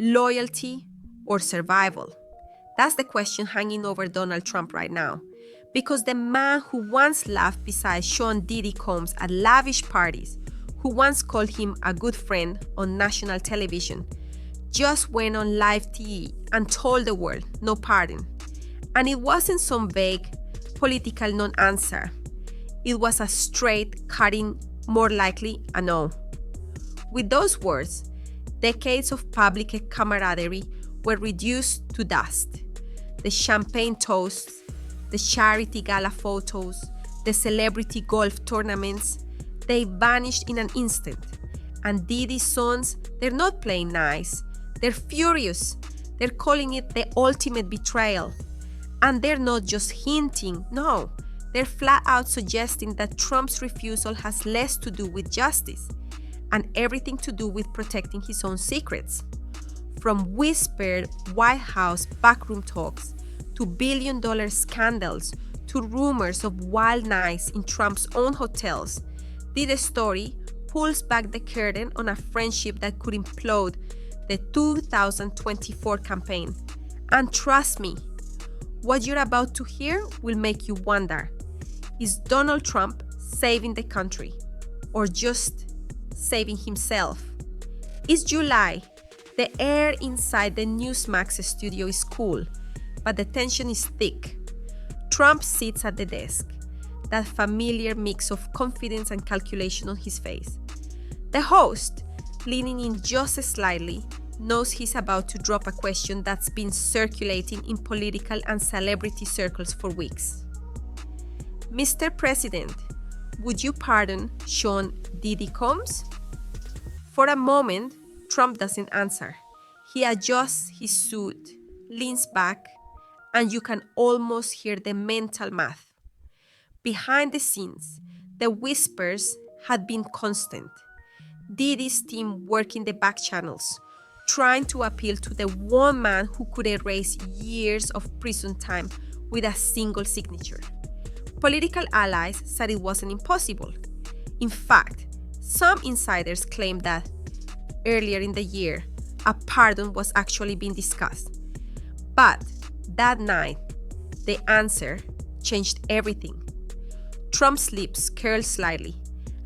loyalty, or survival? That's the question hanging over Donald Trump right now. Because the man who once laughed beside Sean Diddy Combs at lavish parties, who once called him a good friend on national television, just went on live TV and told the world, no pardon. And it wasn't some vague political non-answer. It was a straight, cutting, more likely a no. With those words, decades of public camaraderie were reduced to dust. The champagne toasts, the charity gala photos, the celebrity golf tournaments, they vanished in an instant. And Diddy's sons, they're not playing nice. They're furious. They're calling it the ultimate betrayal. And they're not just hinting, no. They're flat out suggesting that Trump's refusal has less to do with justice and everything to do with protecting his own secrets. From whispered White House backroom talks to billion-dollar scandals to rumors of wild nights in Trump's own hotels, Diddy's story pulls back the curtain on a friendship that could implode the 2024 campaign. And trust me, what you're about to hear will make you wonder, is Donald Trump saving the country or just saving himself? It's July. The air inside the Newsmax studio is cool, but the tension is thick. Trump sits at the desk, that familiar mix of confidence and calculation on his face. The host, leaning in just slightly, knows he's about to drop a question that's been circulating in political and celebrity circles for weeks. Mr. President, would you pardon Sean Diddy Combs? For a moment, Trump doesn't answer. He adjusts his suit, leans back, and you can almost hear the mental math. Behind the scenes, the whispers had been constant. Diddy's team working the back channels, trying to appeal to the one man who could erase years of prison time with a single signature. Political allies said it wasn't impossible. In fact, some insiders claimed that earlier in the year, a pardon was actually being discussed. But that night, the answer changed everything. Trump's lips curl slightly,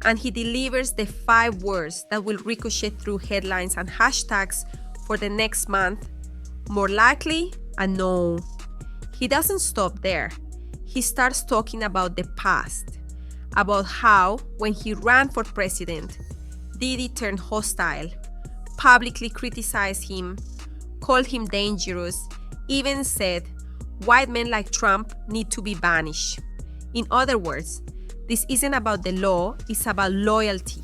and he delivers the 5 words that will ricochet through headlines and hashtags for the next month. More likely, a no. He doesn't stop there. He starts talking about the past, about how, when he ran for president, Diddy turned hostile, publicly criticized him, called him dangerous, even said white men like Trump need to be banished. In other words, this isn't about the law, it's about loyalty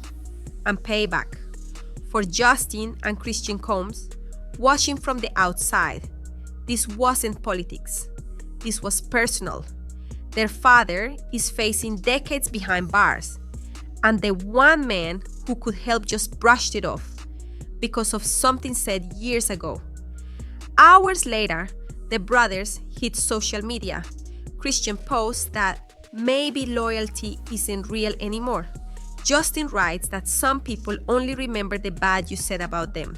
and payback. For Justin and Christian Combs, watching from the outside, this wasn't politics. This was personal. Their father is facing decades behind bars, and the one man who could help just brushed it off because of something said years ago. Hours later, the brothers hit social media. Christian posts that maybe loyalty isn't real anymore. Justin writes that some people only remember the bad you said about them,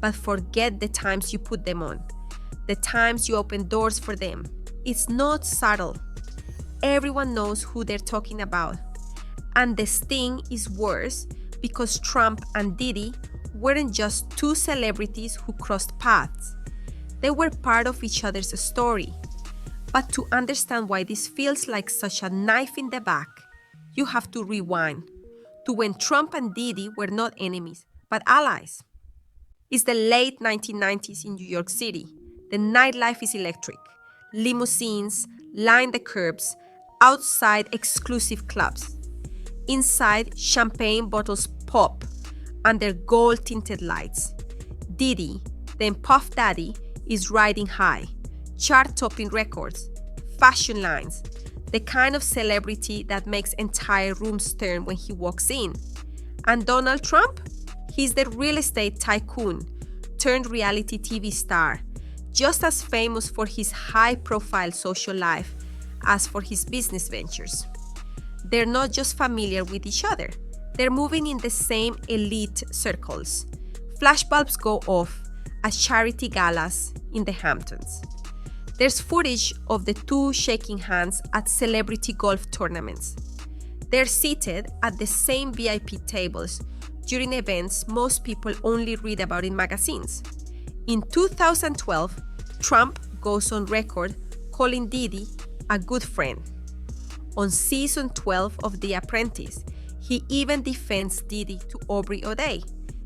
but forget the times you put them on, the times you opened doors for them. It's not subtle. Everyone knows who they're talking about. And the sting is worse because Trump and Diddy weren't just 2 celebrities who crossed paths. They were part of each other's story. But to understand why this feels like such a knife in the back, you have to rewind to when Trump and Diddy were not enemies, but allies. It's the late 1990s in New York City. The nightlife is electric. Limousines line the curbs, outside exclusive clubs. Inside, champagne bottles pop under gold-tinted lights. Diddy, then Puff Daddy, is riding high, chart-topping records, fashion lines, the kind of celebrity that makes entire rooms turn when he walks in. And Donald Trump? He's the real estate tycoon turned reality TV star, just as famous for his high-profile social life as for his business ventures. They're not just familiar with each other, they're moving in the same elite circles. Flashbulbs go off at charity galas in the Hamptons. There's footage of the two shaking hands at celebrity golf tournaments. They're seated at the same VIP tables during events most people only read about in magazines. In 2012, Trump goes on record calling Diddy a good friend. On season 12 of The Apprentice, he even defends Diddy to Aubrey O'Day,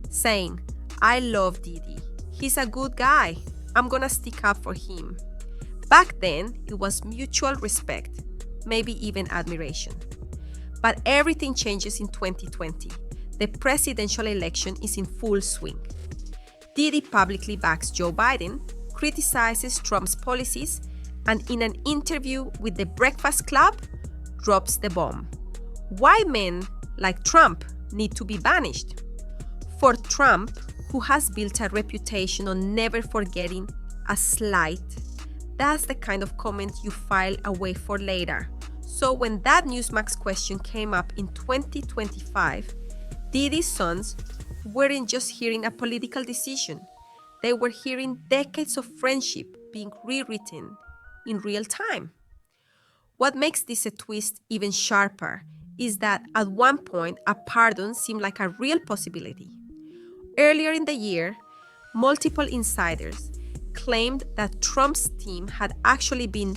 saying, "I love Diddy. He's a good guy. I'm gonna stick up for him." Back then, it was mutual respect, maybe even admiration. But everything changes in 2020. The presidential election is in full swing. Diddy publicly backs Joe Biden, criticizes Trump's policies, and in an interview with The Breakfast Club, drops the bomb. Why men like Trump need to be banished? For Trump, who has built a reputation on never forgetting a slight, that's the kind of comment you file away for later. So when that Newsmax question came up in 2025, Diddy's sons weren't just hearing a political decision. They were hearing decades of friendship being rewritten in real time. What makes this a twist even sharper is that at one point, a pardon seemed like a real possibility. Earlier in the year, multiple insiders claimed that Trump's team had actually been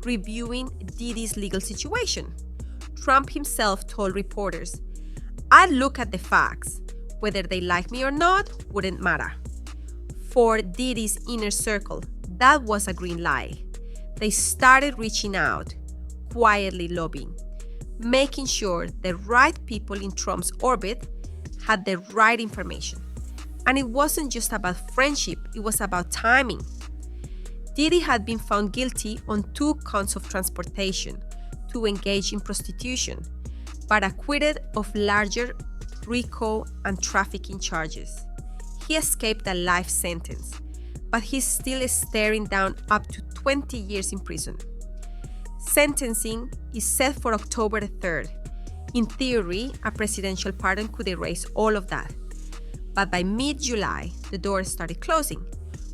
reviewing Diddy's legal situation. Trump himself told reporters, "I'd look at the facts. Whether they like me or not wouldn't matter." For Diddy's inner circle, that was a green light. They started reaching out, quietly lobbying, making sure the right people in Trump's orbit had the right information. And it wasn't just about friendship, it was about timing. Diddy had been found guilty on 2 counts of transportation to engage in prostitution, but acquitted of larger RICO and trafficking charges. He escaped a life sentence, but he's still staring down up to 20 years in prison. Sentencing is set for October 3rd. In theory, a presidential pardon could erase all of that. But by mid-July, the doors started closing.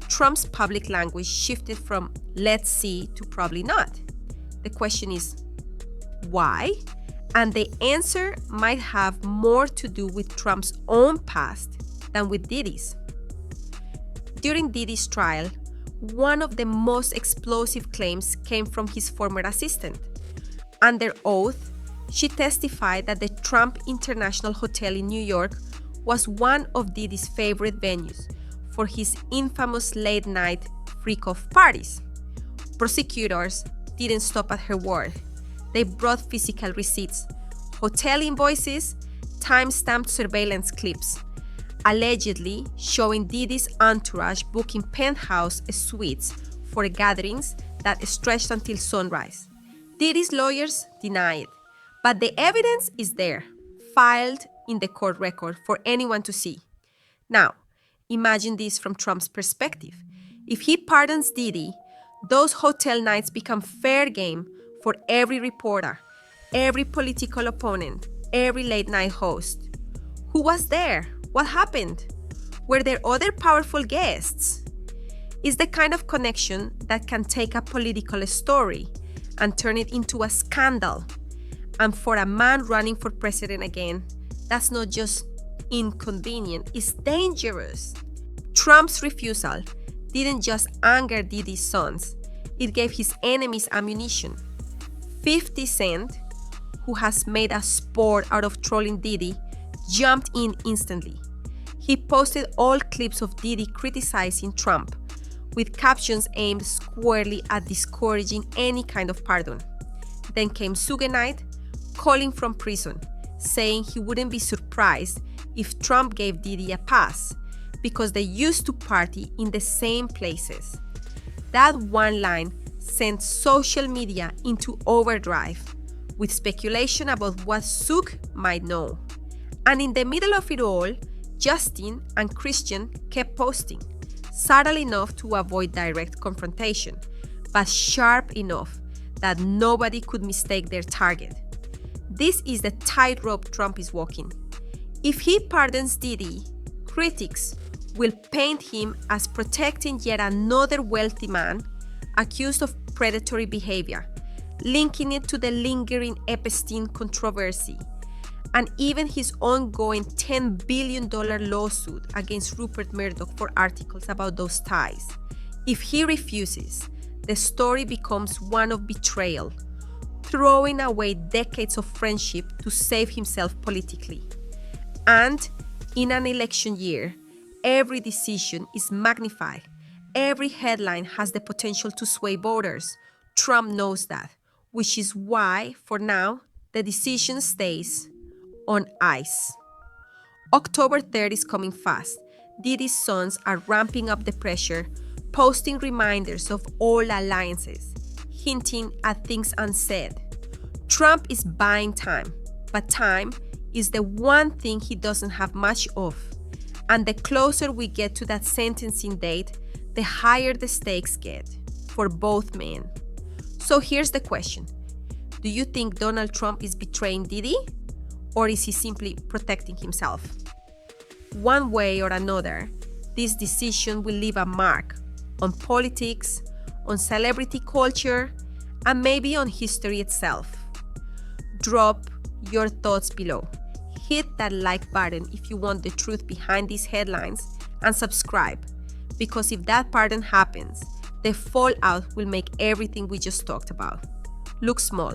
Trump's public language shifted from "let's see" to "probably not." The question is, why? And the answer might have more to do with Trump's own past than with Diddy's. During Diddy's trial, one of the most explosive claims came from his former assistant. Under oath, she testified that the Trump International Hotel in New York was one of Diddy's favorite venues for his infamous late-night freak-off parties. Prosecutors didn't stop at her word. They brought physical receipts, hotel invoices, time-stamped surveillance clips, allegedly showing Diddy's entourage booking penthouse suites for gatherings that stretched until sunrise. Diddy's lawyers deny it, but the evidence is there, filed in the court record for anyone to see. Now, imagine this from Trump's perspective. If he pardons Diddy, those hotel nights become fair game for every reporter, every political opponent, every late-night host. Who was there? What happened? Were there other powerful guests? It's the kind of connection that can take a political story and turn it into a scandal. And for a man running for president again, that's not just inconvenient, it's dangerous. Trump's refusal didn't just anger Diddy's sons, it gave his enemies ammunition. 50 Cent, who has made a sport out of trolling Diddy, jumped in instantly. He posted all clips of Diddy criticizing Trump, with captions aimed squarely at discouraging any kind of pardon. Then came Suge Knight, calling from prison, saying he wouldn't be surprised if Trump gave Diddy a pass because they used to party in the same places. That one line sent social media into overdrive with speculation about what Suge might know. And in the middle of it all, Justin and Christian kept posting, subtle enough to avoid direct confrontation, but sharp enough that nobody could mistake their target. This is the tightrope Trump is walking. If he pardons Diddy, critics will paint him as protecting yet another wealthy man accused of predatory behavior, linking it to the lingering Epstein controversy, and even his ongoing $10 billion lawsuit against Rupert Murdoch for articles about those ties. If he refuses, the story becomes one of betrayal, throwing away decades of friendship to save himself politically. And in an election year, every decision is magnified. Every headline has the potential to sway voters. Trump knows that, which is why, for now, the decision stays on ice. October 3rd is coming fast. Diddy's sons are ramping up the pressure, posting reminders of all alliances, hinting at things unsaid. Trump is buying time, but time is the one thing he doesn't have much of. And the closer we get to that sentencing date, the higher the stakes get for both men. So here's the question. Do you think Donald Trump is betraying Diddy? Or is he simply protecting himself? One way or another, this decision will leave a mark on politics, on celebrity culture, and maybe on history itself. Drop your thoughts below. Hit that like button if you want the truth behind these headlines, and subscribe, because if that pattern happens, the fallout will make everything we just talked about look small.